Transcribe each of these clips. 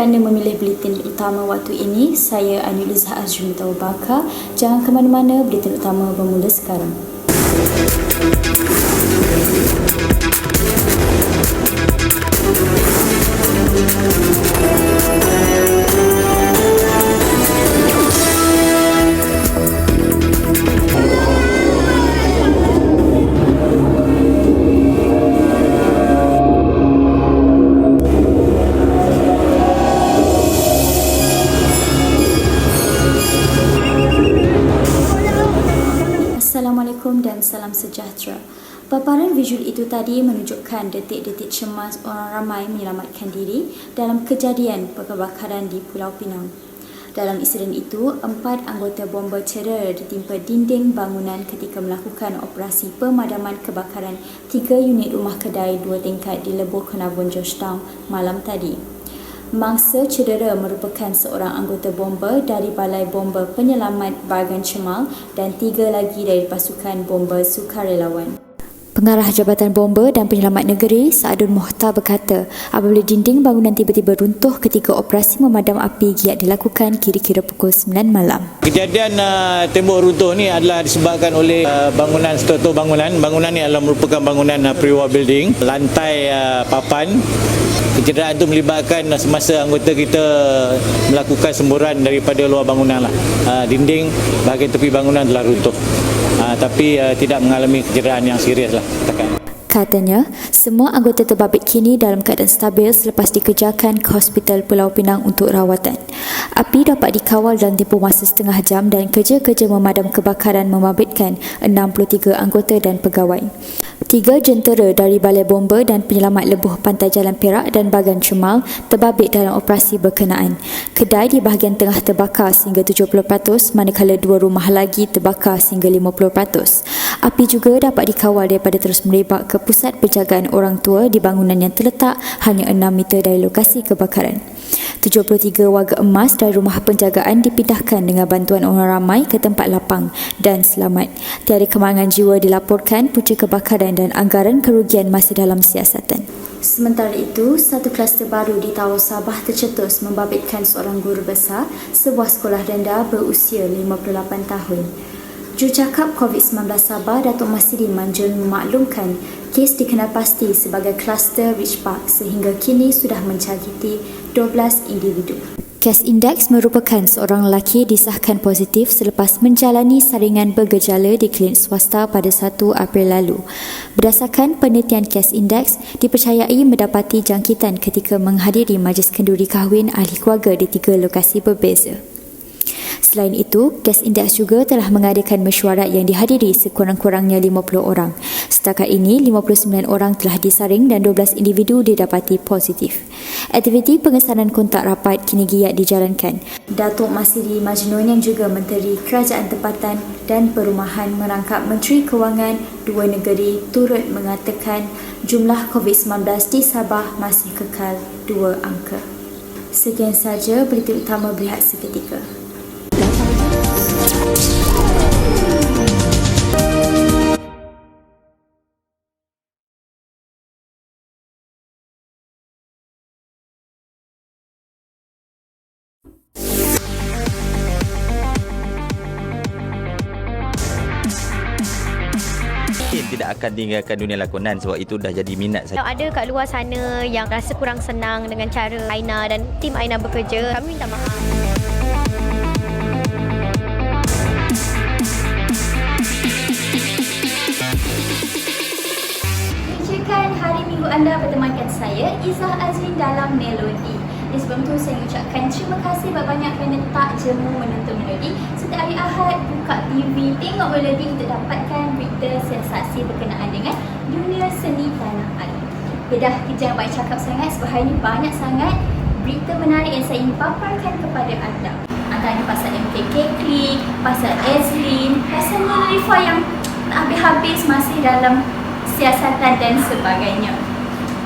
kerana memilih buletin utama waktu ini. Saya Anulizah Azjumi Tawabaka. Jangan ke mana-mana, buletin utama bermula sekarang. Assalamualaikum dan salam sejahtera. Paparan visual itu tadi menunjukkan detik-detik cemas orang ramai menyelamatkan diri dalam kejadian kebakaran di Pulau Pinang. Dalam insiden itu, 4 anggota bomba cedera ditimpa dinding bangunan ketika melakukan operasi pemadaman kebakaran 3 unit rumah kedai 2 tingkat di Lebuh Kenabun, Georgetown malam tadi. Mangsa cedera merupakan seorang anggota bomba dari Balai Bomba Penyelamat Bagan Cemal dan 3 lagi dari pasukan bomba sukarelawan. Pengarah Jabatan Bomba dan Penyelamat Negeri, Saadun Mohtar berkata, apabila dinding bangunan tiba-tiba runtuh ketika operasi memadam api giat dilakukan kira-kira pukul 9 malam. Kejadian tembok runtuh ni adalah disebabkan oleh bangunan struktur bangunan. Bangunan ni adalah merupakan bangunan pre-war building, lantai papan. Kecederaan itu melibatkan semasa anggota kita melakukan semburan daripada luar bangunan lah. Dinding bahagian tepi bangunan telah runtuh. Tapi tidak mengalami kecederaan yang serius lah. Katanya, semua anggota terbabit kini dalam keadaan stabil selepas dikejarkan ke Hospital Pulau Pinang untuk rawatan. Api dapat dikawal dalam tempoh masa setengah jam dan kerja-kerja memadam kebakaran membabitkan 63 anggota dan pegawai. 3 jentera dari Balai Bomba dan Penyelamat Lebuh Pantai Jalan Perak dan Bagan Cemal terbabit dalam operasi berkenaan. Kedai di bahagian tengah terbakar sehingga 70%, manakala 2 rumah lagi terbakar sehingga 50%. Api juga dapat dikawal daripada terus merebak ke pusat penjagaan orang tua di bangunan yang terletak hanya 6 meter dari lokasi kebakaran. 73 warga emas dari rumah penjagaan dipindahkan dengan bantuan orang ramai ke tempat lapang dan selamat. Tiada kemalangan jiwa dilaporkan, punca kebakaran dan anggaran kerugian masih dalam siasatan. Sementara itu, satu kluster baru di Tawau Sabah tercetus membabitkan seorang guru besar sebuah sekolah rendah berusia 58 tahun. Jurucakap COVID-19 Sabah, Datuk Masidi Manjun memaklumkan kes dikenal pasti sebagai kluster Rich Park sehingga kini sudah menjangkiti 12 individu. Kes indeks merupakan seorang lelaki disahkan positif selepas menjalani saringan bergejala di klinik swasta pada 1 April lalu. Berdasarkan penelitian kes indeks, dipercayai mendapati jangkitan ketika menghadiri majlis kenduri kahwin ahli keluarga di 3 lokasi berbeza. Selain itu, kes indeks juga telah mengadakan mesyuarat yang dihadiri sekurang-kurangnya 50 orang. Setakat ini, 59 orang telah disaring dan 12 individu didapati positif. Aktiviti pengesanan kontak rapat kini giat dijalankan. Datuk Masidi Majnun yang juga Menteri Kerajaan Tempatan dan Perumahan merangkap Menteri Kewangan dua negeri turut mengatakan jumlah COVID-19 di Sabah masih kekal 2 angka. Sekian sahaja berita utama Berhad seketika. Tidak akan tinggalkan dunia lakonan sebab itu dah jadi minat saya. Kalau ada kat luar sana yang rasa kurang senang dengan cara Aina dan tim Aina bekerja, kami minta maaf. Bacakan hari minggu anda bertemankan saya, Izzah Azrin dalam Melodi. Sebelum tu saya ucapkan terima kasih banyak kerana tak jemu menonton Melodi. Setiap hari Ahad buka TV tengok Melodi untuk dapatkan berita sensasi berkenaan dengan dunia seni tanah air. Dah jangan banyak cakap sangat sebab hari ini banyak sangat berita menarik yang saya ingin paparkan kepada anda. Antaranya pasal MKK Klik, pasal Ezlin, pasal Nina Rifa yang tak habis-habis masih dalam siasatan dan sebagainya.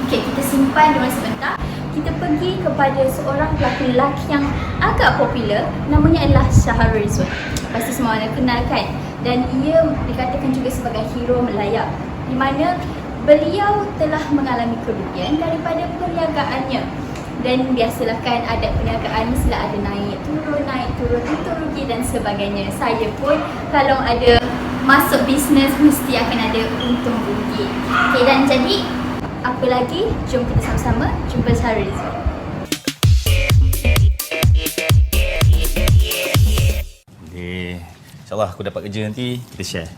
Okey, kita simpan dulu sebentar. Kita pergi kepada seorang pelakon lelaki yang agak popular, namanya adalah Shahrul Rizwan. Pasti semua orang kenal kan? Dan ia dikatakan juga sebagai hero melayang, di mana beliau telah mengalami kerugian daripada perniagaannya. Dan biasalah kan adat perniagaan mestilah ada naik turun, untung rugi dan sebagainya. Saya pun kalau ada masuk bisnes mesti akan ada untung rugi. Okay, dan jadi apa lagi? Jom kita sama-sama jumpa Syahrul Rizwan. InsyaAllah aku dapat kerja nanti, kita share.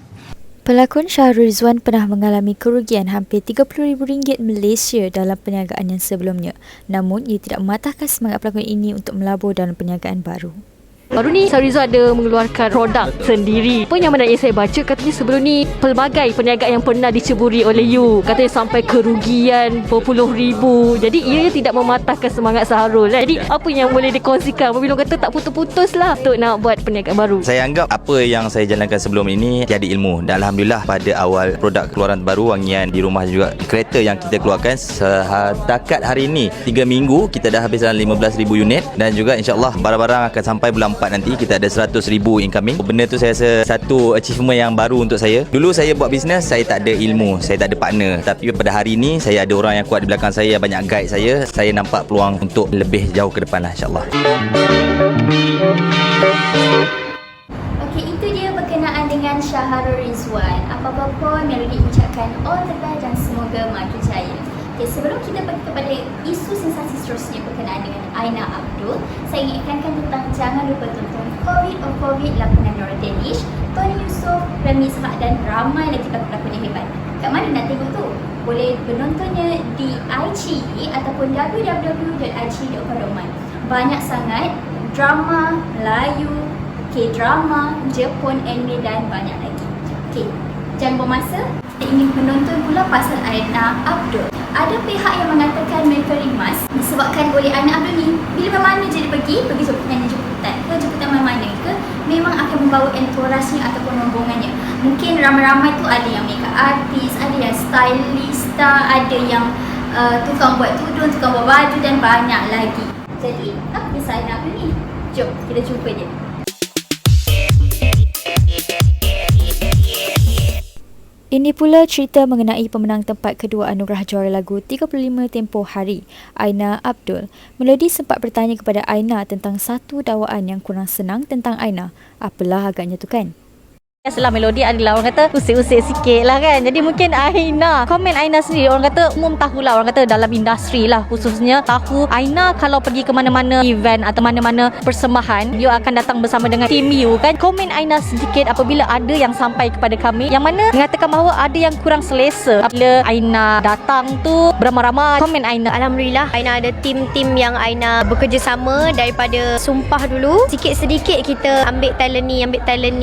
Pelakon Syahrul Rizwan pernah mengalami kerugian hampir RM30,000 Malaysia dalam perniagaan yang sebelumnya. Namun, ia tidak mematahkan semangat pelakon ini untuk melabur dalam perniagaan baru. Baru ni Syahrul Rizwan ada mengeluarkan produk sendiri. Apa yang menarik saya baca, katanya sebelum ni pelbagai perniagaan yang pernah diceburi oleh you, katanya sampai kerugian berpuluh ribu. Jadi ia tidak mematahkan semangat Syahrul. Jadi apa yang boleh dikongsikan? Bila kata tak putus-putus lah untuk nak buat perniagaan baru. Saya anggap apa yang saya jalankan sebelum ini tiada ilmu. Dan Alhamdulillah pada awal produk keluaran baru, wangian di rumah juga, kereta yang kita keluarkan setakat hari ini 3 minggu kita dah habis dalam 15,000 unit. Dan juga insyaAllah barang-barang akan sampai bulan 4 nanti kita ada 100,000 incoming. Benda tu saya rasa satu achievement yang baru untuk saya. Dulu saya buat bisnes, saya tak ada ilmu, saya tak ada partner. Tapi pada hari ini saya ada orang yang kuat di belakang saya, banyak guide saya. Saya nampak peluang untuk lebih jauh ke depan lah, insyaAllah. Okey, itu dia berkenaan dengan Syahrul Rizwan. Apa-apa pun Melody ucapkan all the best dan semoga maju jaya. Okay, sebelum kita pergi kepada isu sensasi seterusnya berkenaan dengan Aina Abdul, saya ingin ingatkan tentang jangan lupa tonton COVID lakonan Nora Danish, Tony Yusof, Remy Ishak dan ramai lagi pelakon-pelakon yang hebat. Kat mana nak tengok tu? Boleh menontonnya di iQIYI ataupun www.iqyiyi.com.my. Banyak sangat drama Melayu, K-drama, Jepun, anime dan banyak lagi. Okey, jangan buang masa. Kita ingin menonton pula pasal Aina Abdul. Ada pihak yang mengatakan mereka rimas disebabkan oleh Aina Abdul ni bila mana je dia pergi jemputan ke jemputan mana-mana ke, memang akan membawa entourage-nya ataupun rombongannya. Mungkin ramai-ramai tu ada yang makeup artist, ada yang stylista, ada yang tukang buat tudung, tukang buat baju dan banyak lagi. Jadi, apa kisah Aina Abdul ni? Jom kita jumpa dia. Ini pula cerita mengenai pemenang tempat kedua anugerah juara lagu 35 tempoh hari, Aina Abdul. Melody sempat bertanya kepada Aina tentang satu dakwaan yang kurang senang tentang Aina. Apalah agaknya tu kan? Biasalah Melody adalah orang kata usik-usik sikit lah kan. Jadi mungkin Aina, komen Aina sendiri, orang kata umum tahulah, orang kata dalam industri lah khususnya tahu Aina kalau pergi ke mana-mana event atau mana-mana persembahan, you akan datang bersama dengan team you kan. Komen Aina sedikit apabila ada yang sampai kepada kami yang mana mengatakan bahawa ada yang kurang selesa apabila Aina datang tu beramai-ramai. Komen Aina. Alhamdulillah, Aina ada tim-tim yang Aina bekerjasama daripada sumpah dulu. Sikit-sedikit kita ambil talent ni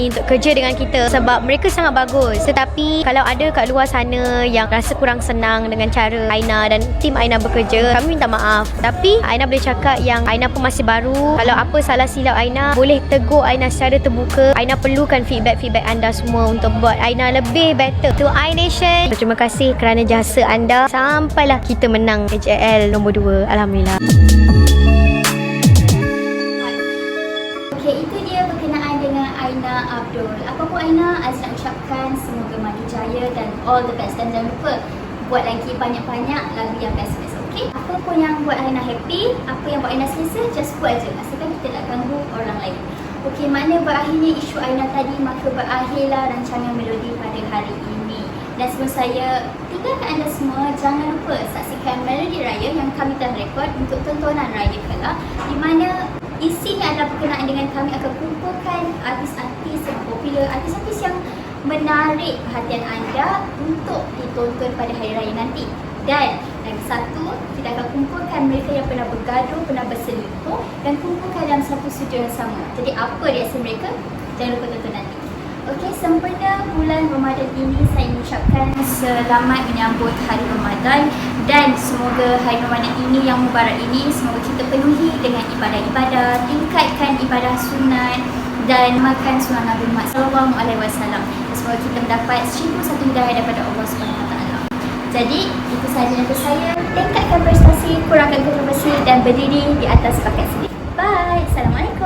untuk kerja dengan kita sebab mereka sangat bagus. Tetapi kalau ada kat luar sana yang rasa kurang senang dengan cara Aina dan tim Aina bekerja, kami minta maaf. Tapi Aina boleh cakap yang Aina pun masih baru. Kalau apa salah silap Aina, boleh tegur Aina secara terbuka. Aina perlukan feedback anda semua untuk buat Aina lebih better. To iNation, terima kasih kerana jasa anda sampailah kita menang HL nombor 2. Alhamdulillah. Okey, itu dia berkenaan dengan Aina Abdul. Apa pun Aina, Aziz nak ucapkan semoga maju jaya dan all the best. Dan jangan lupa buat lagi banyak-banyak lagu yang best-best. Okey? Apa pun yang buat Aina happy, apa yang buat Aina selesa, just buat je. Asalkan kita tak ganggu orang lain. Okey, mana berakhirnya isu Aina tadi, maka berakhirlah rancangan Melody pada hari ini. Dan sebelum saya tinggalkan anda semua, jangan lupa saksikan Melody Raya yang kami telah rekod untuk tontonan Raya kelak, di mana isinya adalah berkenaan dengan kami akan kumpulkan artis-artis yang popular, artis-artis yang menarik perhatian anda untuk ditonton pada hari raya nanti. Dan lagi satu, kita akan kumpulkan mereka yang pernah bergaduh, pernah berselingkuh dan kumpulkan dalam satu studio yang sama. Jadi apa reaksi mereka? Jangan lupa tonton nanti. Okey, sempena bulan Ramadan ini, saya mengucapkan selamat menyambut hari Ramadan dan semoga hari Ramadan ini yang mubarak ini semoga kita penuhi dengan ibadah-ibadah, tingkatkan ibadah sunat dan makan sunnah Nabi Muhammad SAW. Semoga kita mendapat 1,001 hidayah daripada Allah SWT. Jadi, itu sahaja dari saya. Tingkatkan prestasi, kurangkan kontroversi dan berdiri di atas paket sendiri. Bye. Assalamualaikum.